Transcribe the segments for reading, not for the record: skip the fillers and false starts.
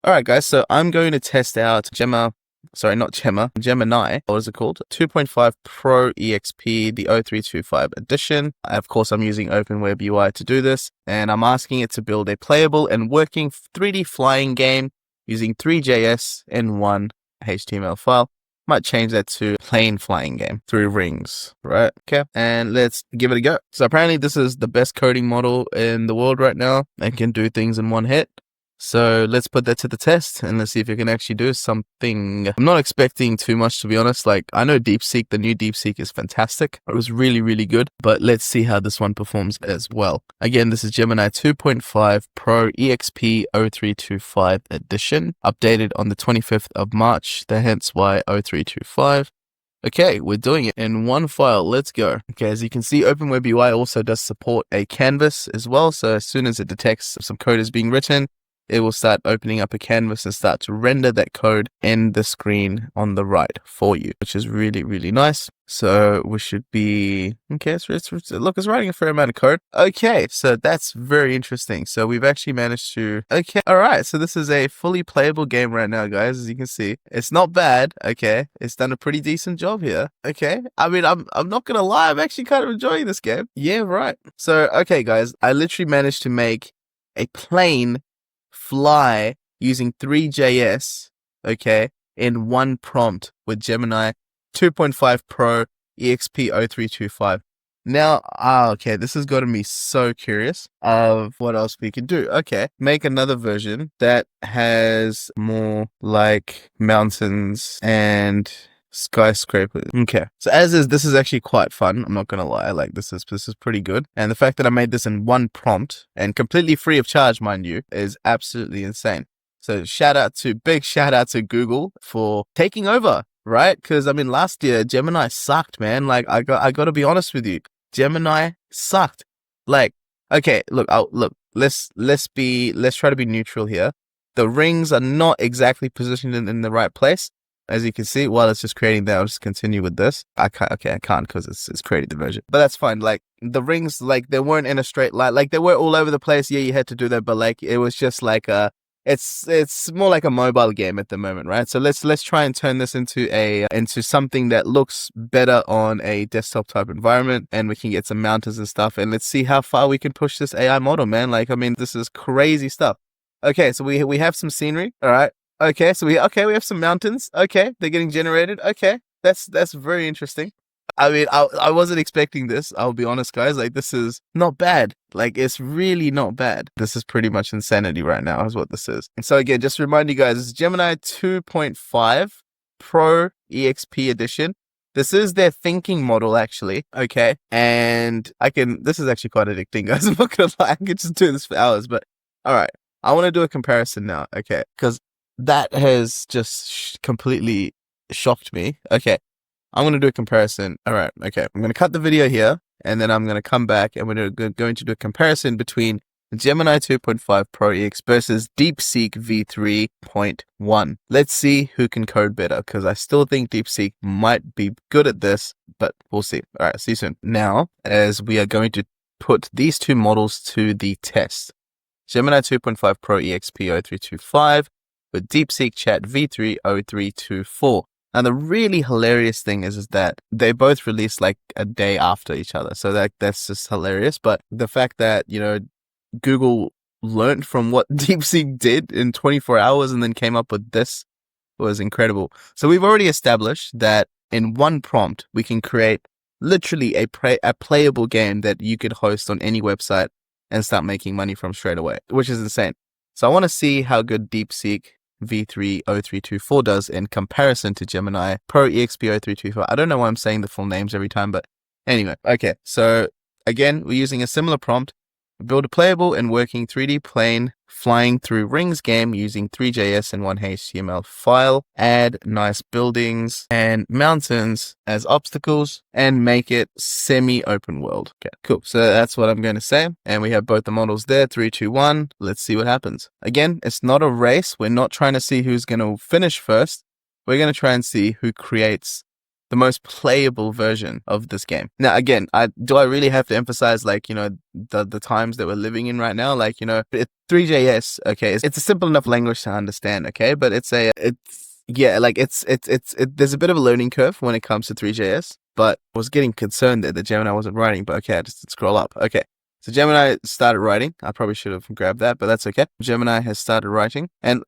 All right, guys. So I'm going to test out Gemini. What is it called? 2.5 Pro EXP, the 0325 edition. Of course, I'm using OpenWeb UI to do this, and I'm asking it to build a playable and working 3D flying game using Three.js and one HTML file. Might change that to plain flying game through rings, right? Okay, and let's give it a go. So apparently this is the best coding model in the world right now and can do things in one hit. So let's put that to the test and let's see if it can actually do something. I'm not expecting too much, to be honest. Like, I know DeepSeek, the new DeepSeek is fantastic. It was really, really good, but let's see how this one performs as well. Again, this is Gemini 2.5 Pro EXP 0325 edition, updated on the 25th of March, hence why 0325. Okay, we're doing it in one file. Let's go. Okay, as you can see, OpenWeb UI also does support a canvas as well. So as soon as it detects some code is being written, it will start opening up a canvas and start to render that code in the screen on the right for you, which is really, really nice. So we should be, okay, look, it's writing a fair amount of code. Okay, so that's very interesting. So we've actually managed to, okay, all right. So this is a fully playable game right now, guys, as you can see. It's not bad, okay? It's done a pretty decent job here, okay? I mean, I'm not gonna lie, I'm actually kind of enjoying this game. Yeah, right. So, okay, guys, I literally managed to make a plane fly using Three.js, okay, in one prompt with Gemini 2.5 Pro EXP 0325. Now, okay, this has gotten me so curious of what else we can do. Okay, make another version that has more like mountains and skyscrapers. Okay, so as is, this is actually quite fun. I'm not gonna lie, like this is pretty good. And the fact that I made this in one prompt and completely free of charge, mind you, is absolutely insane. So big shout out to Google for taking over, right? Because I mean, last year Gemini sucked, man. Like I got to be honest with you, Gemini sucked. Like, okay, look, let's try to be neutral here. The rings are not exactly positioned in the right place. As you can see, while it's just creating that, I'll just continue with this. I can't because it's created the version. But that's fine. Like, the rings, like, they weren't in a straight line. Like, they were all over the place. Yeah, you had to do that. But, like, it was just like it's more like a mobile game at the moment, right? So let's try and turn this into something that looks better on a desktop type environment, and we can get some mountains and stuff. And let's see how far we can push this AI model, man. Like, I mean, this is crazy stuff. Okay, so we have some scenery, all right? Okay, so we have some mountains. Okay, they're getting generated. Okay, that's very interesting. I mean, I wasn't expecting this. I'll be honest, guys. Like, this is not bad. Like, it's really not bad. This is pretty much insanity right now, is what this is. And so again, just to remind you guys, this is Gemini 2.5 Pro EXP edition. This is their thinking model, actually. Okay, and this is actually quite addicting, guys. I'm not gonna lie. I could just do this for hours, but all right. I want to do a comparison now, okay? Because that has just completely shocked me. Okay, I'm going to do a comparison. All right, okay. I'm going to cut the video here, and then I'm going to come back, and we're going to do a comparison between Gemini 2.5 Pro EX versus DeepSeek v3.1. Let's see who can code better, because I still think DeepSeek might be good at this, but we'll see. All right, see you soon. Now, as we are going to put these two models to the test, Gemini 2.5 Pro EXP 0325 with DeepSeek Chat v3 0324. And the really hilarious thing is that they both released like a day after each other. So that's just hilarious. But the fact that, Google learned from what DeepSeek did in 24 hours and then came up with this was incredible. So we've already established that in one prompt, we can create literally a playable game that you could host on any website and start making money from straight away, which is insane. So I want to see how good DeepSeek v3 0324 does in comparison to Gemini Pro EXP 0324. I don't know why I'm saying the full names every time, but anyway. Okay, so again, we're using a similar prompt. Build a playable and working 3D plane flying through rings game using Three.js and one HTML file. Add nice buildings and mountains as obstacles and make it semi-open world. Okay, cool. So that's what I'm going to say. And we have both the models there, 3, 2, 1. Let's see what happens. Again, it's not a race. We're not trying to see who's going to finish first. We're going to try and see who creates the most playable version of this game. Now, again, do I really have to emphasize, like, the times that we're living in right now? Like, it's 3JS, okay, it's a simple enough language to understand, okay, but there's a bit of a learning curve when it comes to 3JS, but I was getting concerned that the Gemini wasn't writing, but okay, I just scroll up. Okay. So Gemini started writing. I probably should have grabbed that, but that's okay. Gemini has started writing. And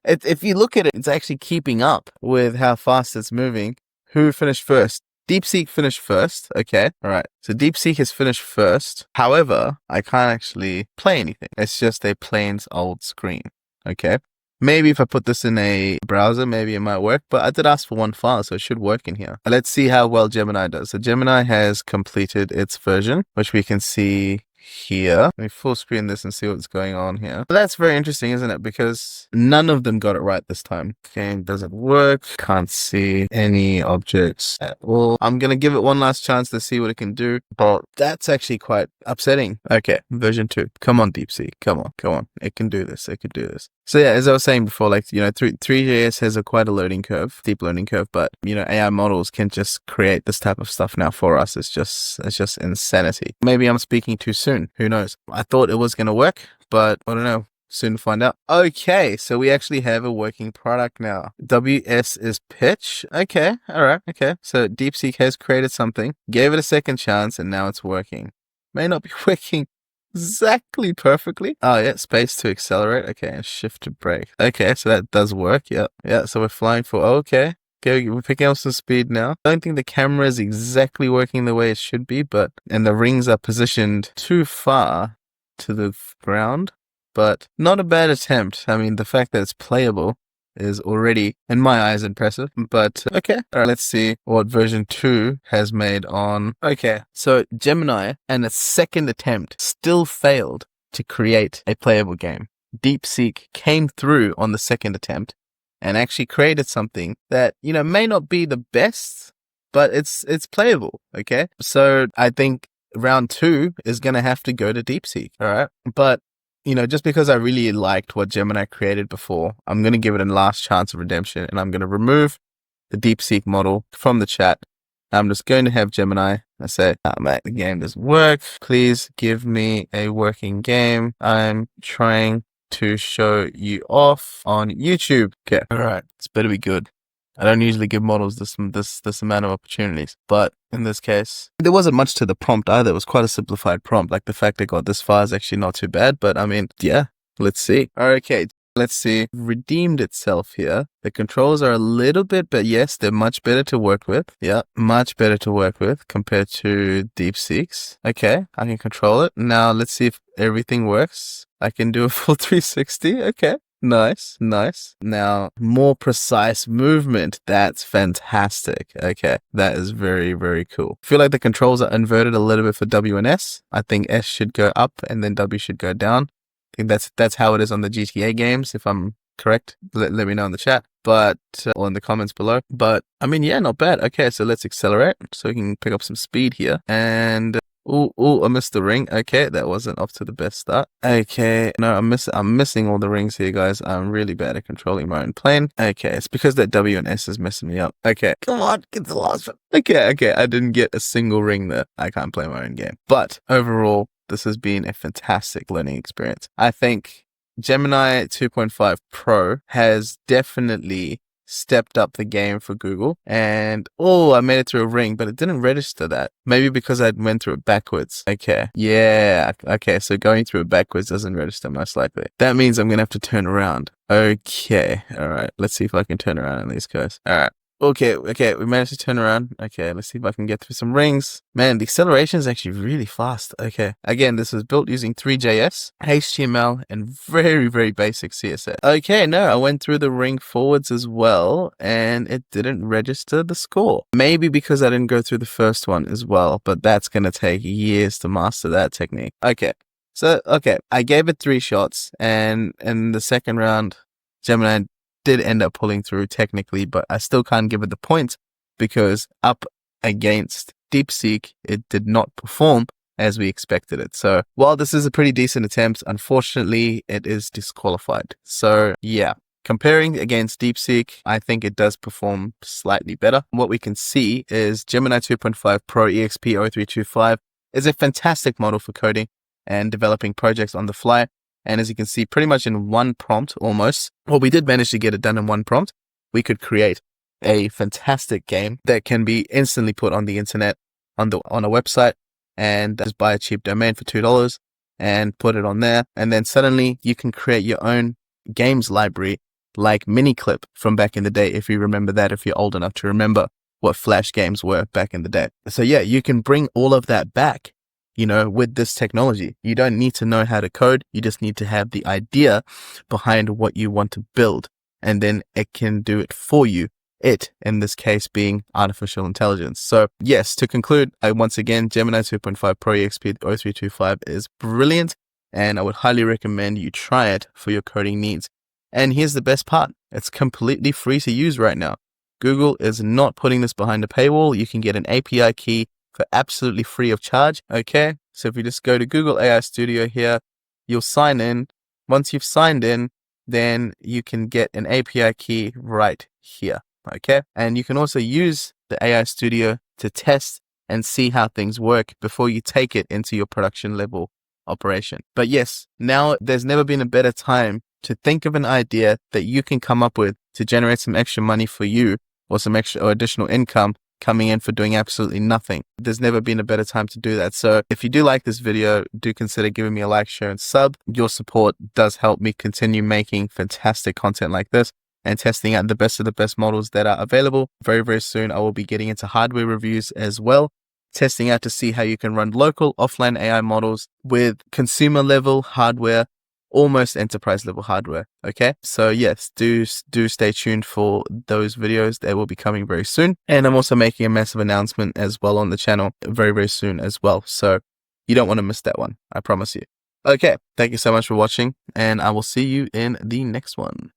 if you look at it, it's actually keeping up with how fast it's moving. Who finished first? DeepSeek finished first. Okay. All right. So DeepSeek has finished first. However, I can't actually play anything. It's just a plain old screen. Okay. Maybe if I put this in a browser, maybe it might work, but I did ask for one file, so it should work in here. Let's see how well Gemini does. So Gemini has completed its version, which we can see here. Let me full screen this and see what's going on here. But that's very interesting, isn't it? Because none of them got it right this time. Game doesn't work. Can't see any objects at all. I'm going to give it one last chance to see what it can do, but that's actually quite upsetting. Okay, version 2. Come on, DeepSeek. Come on. It can do this. It could do this. So yeah, as I was saying before, like, 3JS has quite a learning curve, deep learning curve, but, AI models can just create this type of stuff now for us. It's just insanity. Maybe I'm speaking too soon. Who knows? I thought it was going to work, but I don't know. Soon to find out. Okay, so we actually have a working product now. WS is pitch. Okay, all right, okay. So DeepSeek has created something, gave it a second chance, and now it's working. May not be working exactly perfectly. Oh yeah, space to accelerate. Okay, and shift to brake. Okay, so that does work. Yeah. So we're flying for. Okay, we're picking up some speed now. I don't think the camera is exactly working the way it should be, and the rings are positioned too far to the ground, but not a bad attempt. I mean, the fact that it's playable is already, in my eyes, impressive. But okay, all right, let's see what version 2 has made on. Okay, so Gemini, and its second attempt, still failed to create a playable game. DeepSeek came through on the second attempt and actually created something that, may not be the best, but it's playable. Okay, so I think round 2 is going to have to go to DeepSeek. All right, but just because I really liked what Gemini created before, I'm going to give it a last chance of redemption, and I'm going to remove the DeepSeek model from the chat. I'm just going to have Gemini. I say, mate, the game doesn't work. Please give me a working game. I'm trying to show you off on YouTube. Okay. All right. It's better be good. I don't usually give models this amount of opportunities, but in this case, there wasn't much to the prompt either. It was quite a simplified prompt. Like, the fact it got this far is actually not too bad, but I mean, yeah, let's see. Okay, let's see. Redeemed itself here. The controls are a little bit, but yes, they're much better to work with. Yeah, much better to work with compared to DeepSeek's. Okay, I can control it. Now let's see if everything works. I can do a full 360. Okay. Nice. Now, more precise movement. That's fantastic. Okay, that is very, very cool. I feel like the controls are inverted a little bit for W and S. I think S should go up and then W should go down. I think that's how it is on the GTA games, if I'm correct. Let me know in the chat, or in the comments below. But I mean, yeah, not bad. Okay, so let's accelerate so we can pick up some speed here. And I missed the ring. Okay, that wasn't off to the best start. Okay, no, I'm missing all the rings here, guys. I'm really bad at controlling my own plane. Okay, it's because that W and S is messing me up. Okay, come on, get the last one. Okay, I didn't get a single ring there. I can't play my own game. But overall, this has been a fantastic learning experience. I think Gemini 2.5 Pro has definitely stepped up the game for Google. And I made it through a ring, but it didn't register that. Maybe because I went through it backwards. Okay. Yeah. Okay. So going through it backwards doesn't register, most likely. That means I'm going to have to turn around. Okay. All right. Let's see if I can turn around on these guys. All right. Okay, we managed to turn around. Okay, let's see if I can get through some rings. Man, the acceleration is actually really fast. Okay, again, this was built using 3JS, HTML, and very, very basic CSS. Okay, no, I went through the ring forwards as well, and it didn't register the score. Maybe because I didn't go through the first one as well, but that's going to take years to master that technique. Okay, I gave it 3 shots, and in the second round, Gemini did end up pulling through technically, but I still can't give it the points because up against DeepSeek, it did not perform as we expected it. So while this is a pretty decent attempt, unfortunately, it is disqualified. So yeah, Comparing against DeepSeek, I think it does perform slightly better. What we can see is Gemini 2.5 Pro EXP 0325 is a fantastic model for coding and developing projects on the fly. And as you can see, pretty much in one prompt almost, well, we did manage to get it done in one prompt. We could create a fantastic game that can be instantly put on the internet, on a website, and just buy a cheap domain for $2 and put it on there. And then suddenly you can create your own games library like Miniclip from back in the day, if you remember that, if you're old enough to remember what Flash games were back in the day. So yeah, you can bring all of that back, with this technology. You don't need to know how to code. You just need to have the idea behind what you want to build, and then it can do it for you. It, in this case, being artificial intelligence. So yes, to conclude, once again, Gemini 2.5 Pro EXP 0325 is brilliant, and I would highly recommend you try it for your coding needs. And here's the best part. It's completely free to use right now. Google is not putting this behind a paywall. You can get an API key for absolutely free of charge. Okay, so if you just go to Google AI Studio here, you'll sign in. Once you've signed in, then you can get an API key right here. Okay, and you can also use the AI Studio to test and see how things work before you take it into your production level operation. But yes, now there's never been a better time to think of an idea that you can come up with to generate some extra money for you, or some extra or additional income coming in for doing absolutely nothing. There's never been a better time to do that. So if you do like this video, do consider giving me a like, share, and sub. Your support does help me continue making fantastic content like this and testing out the best of the best models that are available. Very, very soon, I will be getting into hardware reviews as well, testing out to see how you can run local offline AI models with consumer level hardware, almost enterprise level hardware. Okay, so yes, do stay tuned for those videos. They will be coming very soon, and I'm also making a massive announcement as well on the channel very, very soon as well, so you don't want to miss that one, I promise you. Okay, thank you so much for watching, and I will see you in the next one.